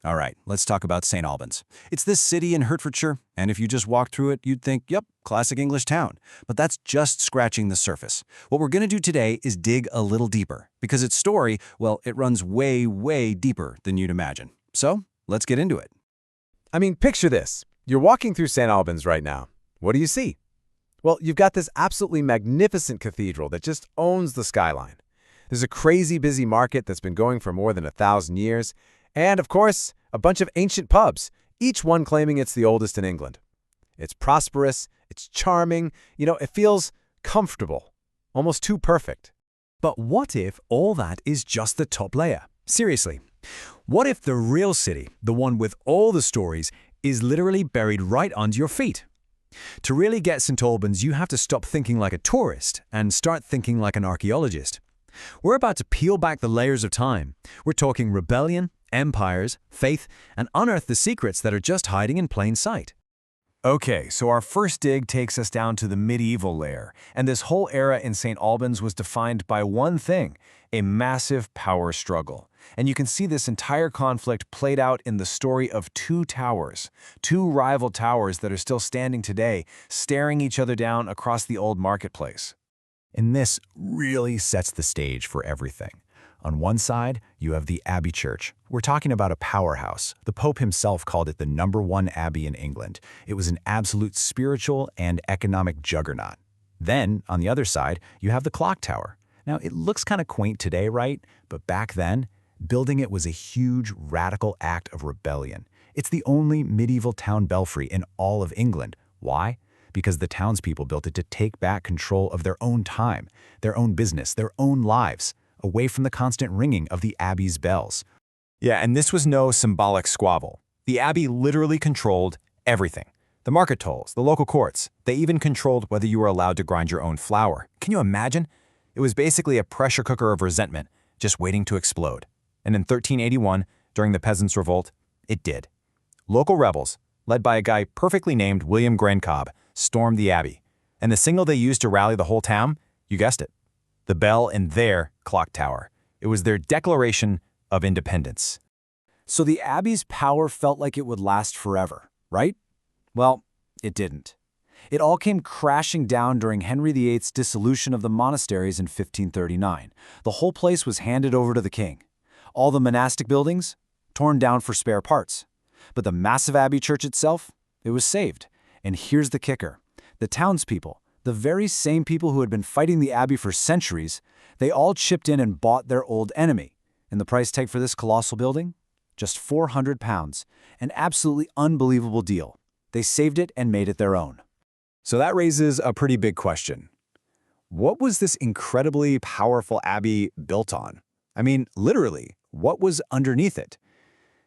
All right, let's talk about St. Albans. It's this city in Hertfordshire, and if you just walked through it, you'd think, yep, classic English town. But that's just scratching the surface. What we're going to do today is dig a little deeper, because its story, well, it runs way, way deeper than you'd imagine. So, let's get into it. I mean, picture this. You're walking through St. Albans right now. What do you see? Well, you've got this absolutely magnificent cathedral that just owns the skyline. There's a crazy busy market that's been going for more than 1,000 years, and, of course, a bunch of ancient pubs, each one claiming it's the oldest in England. It's prosperous, it's charming, it feels comfortable, almost too perfect. But what if all that is just the top layer? Seriously, what if the real city, the one with all the stories, is literally buried right under your feet? To really get St. Albans, you have to stop thinking like a tourist and start thinking like an archaeologist. We're about to peel back the layers of time. We're talking rebellion, empires, faith, and unearth the secrets that are just hiding in plain sight. Okay, so our first dig takes us down to the medieval layer, and this whole era in St. Albans was defined by one thing, a massive power struggle. And you can see this entire conflict played out in the story of two towers, two rival towers that are still standing today, staring each other down across the old marketplace. And this really sets the stage for everything. On one side, you have the Abbey Church. We're talking about a powerhouse. The Pope himself called it the #1 abbey in England. It was an absolute spiritual and economic juggernaut. Then, on the other side, you have the clock tower. Now, it looks kind of quaint today, right? But back then, building it was a huge, radical act of rebellion. It's the only medieval town belfry in all of England. Why? Because the townspeople built it to take back control of their own time, their own business, their own lives, away from the constant ringing of the Abbey's bells. Yeah, and this was no symbolic squabble. The Abbey literally controlled everything. The market tolls, the local courts. They even controlled whether you were allowed to grind your own flour. Can you imagine? It was basically a pressure cooker of resentment, just waiting to explode. And in 1381, during the Peasants' Revolt, it did. Local rebels, led by a guy perfectly named William Grencob, stormed the Abbey. And the signal they used to rally the whole town, you guessed it, the bell in their clock tower. It was their declaration of independence. So the Abbey's power felt like it would last forever, right? Well, it didn't. It all came crashing down during Henry VIII's dissolution of the monasteries in 1539. The whole place was handed over to the king. All the monastic buildings, torn down for spare parts. But the massive Abbey church itself, it was saved. And here's the kicker. The townspeople, the very same people who had been fighting the Abbey for centuries, they all chipped in and bought their old enemy. And the price tag for this colossal building? Just £400. An absolutely unbelievable deal. They saved it and made it their own. So that raises a pretty big question. What was this incredibly powerful abbey built on? I mean, literally, what was underneath it?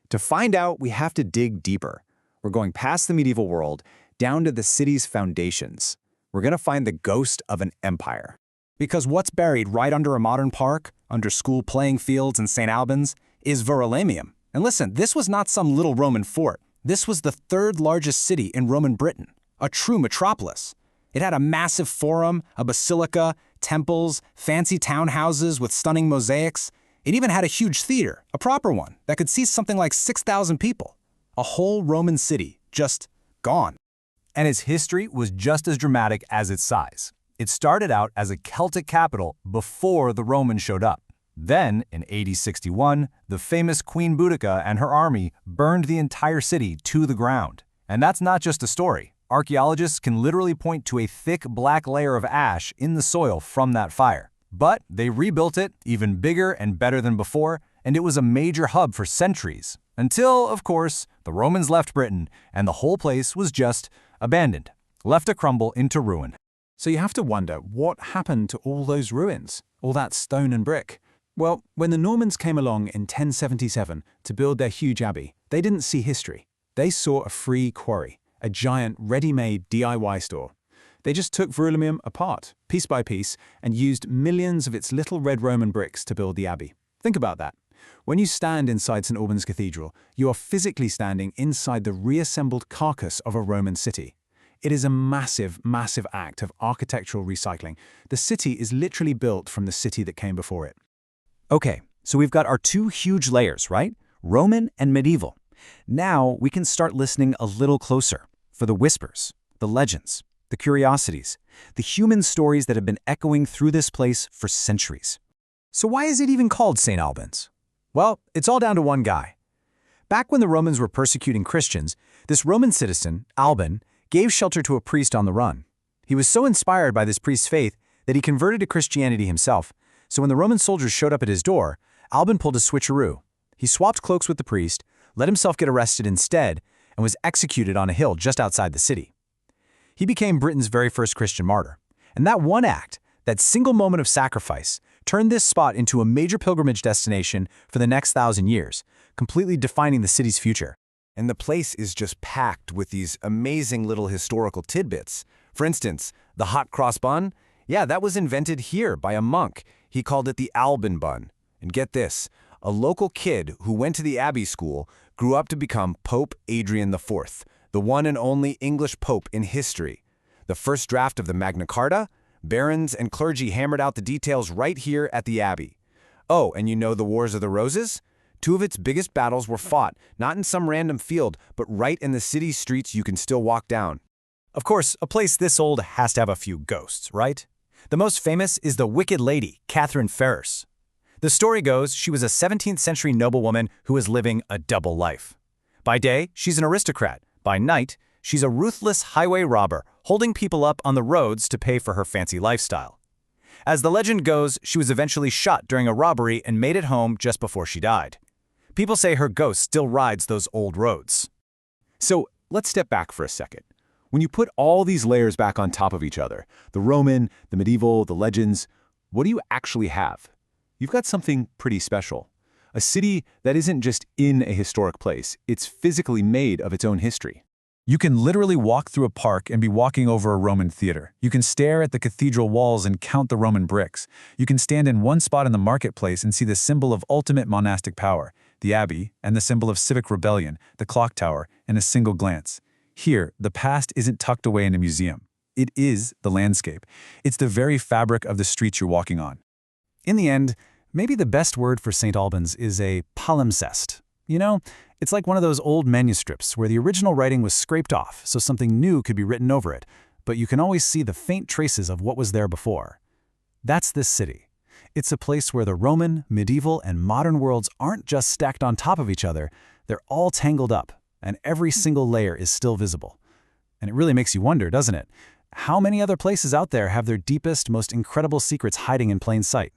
To find out, we have to dig deeper. We're going past the medieval world, down to the city's foundations. We're going to find the ghost of an empire. Because what's buried right under a modern park, under school playing fields in St. Albans, is Verulamium. And listen, this was not some little Roman fort. This was the third largest city in Roman Britain, a true metropolis. It had a massive forum, a basilica, temples, fancy townhouses with stunning mosaics. It even had a huge theater, a proper one, that could seat something like 6,000 people. A whole Roman city, just gone. And its history was just as dramatic as its size. It started out as a Celtic capital before the Romans showed up. Then, in AD 61, the famous Queen Boudica and her army burned the entire city to the ground. And that's not just a story. Archaeologists can literally point to a thick black layer of ash in the soil from that fire. But they rebuilt it even bigger and better than before, and it was a major hub for centuries. Until, of course, the Romans left Britain, and the whole place was just abandoned, left to crumble into ruin. So you have to wonder, what happened to all those ruins, all that stone and brick? Well, when the Normans came along in 1077 to build their huge abbey, they didn't see history. They saw a free quarry, a giant ready-made DIY store. They just took Verulamium apart, piece by piece, and used millions of its little red Roman bricks to build the abbey. Think about that. When you stand inside St. Albans Cathedral, you are physically standing inside the reassembled carcass of a Roman city. It is a massive, massive act of architectural recycling. The city is literally built from the city that came before it. Okay, so we've got our two huge layers, right? Roman and medieval. Now we can start listening a little closer for the whispers, the legends, the curiosities, the human stories that have been echoing through this place for centuries. So why is it even called St. Albans? Well, it's all down to one guy. Back when the Romans were persecuting Christians, this Roman citizen, Alban, gave shelter to a priest on the run. He was so inspired by this priest's faith that he converted to Christianity himself. So when the Roman soldiers showed up at his door, Alban pulled a switcheroo. He swapped cloaks with the priest, let himself get arrested instead, and was executed on a hill just outside the city. He became Britain's very first Christian martyr. And that one act, that single moment of sacrifice, turned this spot into a major pilgrimage destination for the next 1,000 years, completely defining the city's future. And the place is just packed with these amazing little historical tidbits. For instance, the hot cross bun? Yeah, that was invented here by a monk. He called it the Alban bun. And get this, a local kid who went to the Abbey school grew up to become Pope Adrian IV, the one and only English pope in history. The first draft of the Magna Carta? Barons and clergy hammered out the details right here at the Abbey. Oh, and you know the Wars of the Roses? 2 of its biggest battles were fought, not in some random field, but right in the city's streets you can still walk down. Of course, a place this old has to have a few ghosts, right? The most famous is the Wicked Lady, Catherine Ferrers. The story goes she was a 17th century noblewoman who was living a double life. By day, she's an aristocrat. By night, she's a ruthless highway robber, holding people up on the roads to pay for her fancy lifestyle. As the legend goes, she was eventually shot during a robbery and made it home just before she died. People say her ghost still rides those old roads. So let's step back for a second. When you put all these layers back on top of each other, the Roman, the medieval, the legends, what do you actually have? You've got something pretty special. A city that isn't just in a historic place, it's physically made of its own history. You can literally walk through a park and be walking over a Roman theater. You can stare at the cathedral walls and count the Roman bricks. You can stand in one spot in the marketplace and see the symbol of ultimate monastic power, the Abbey, and the symbol of civic rebellion, the clock tower, in a single glance. Here, the past isn't tucked away in a museum. It is the landscape. It's the very fabric of the streets you're walking on. In the end, maybe the best word for St. Albans is a palimpsest. You know, it's like one of those old manuscripts where the original writing was scraped off so something new could be written over it, but you can always see the faint traces of what was there before. That's this city. It's a place where the Roman, medieval, and modern worlds aren't just stacked on top of each other, they're all tangled up, and every single layer is still visible. And it really makes you wonder, doesn't it? How many other places out there have their deepest, most incredible secrets hiding in plain sight?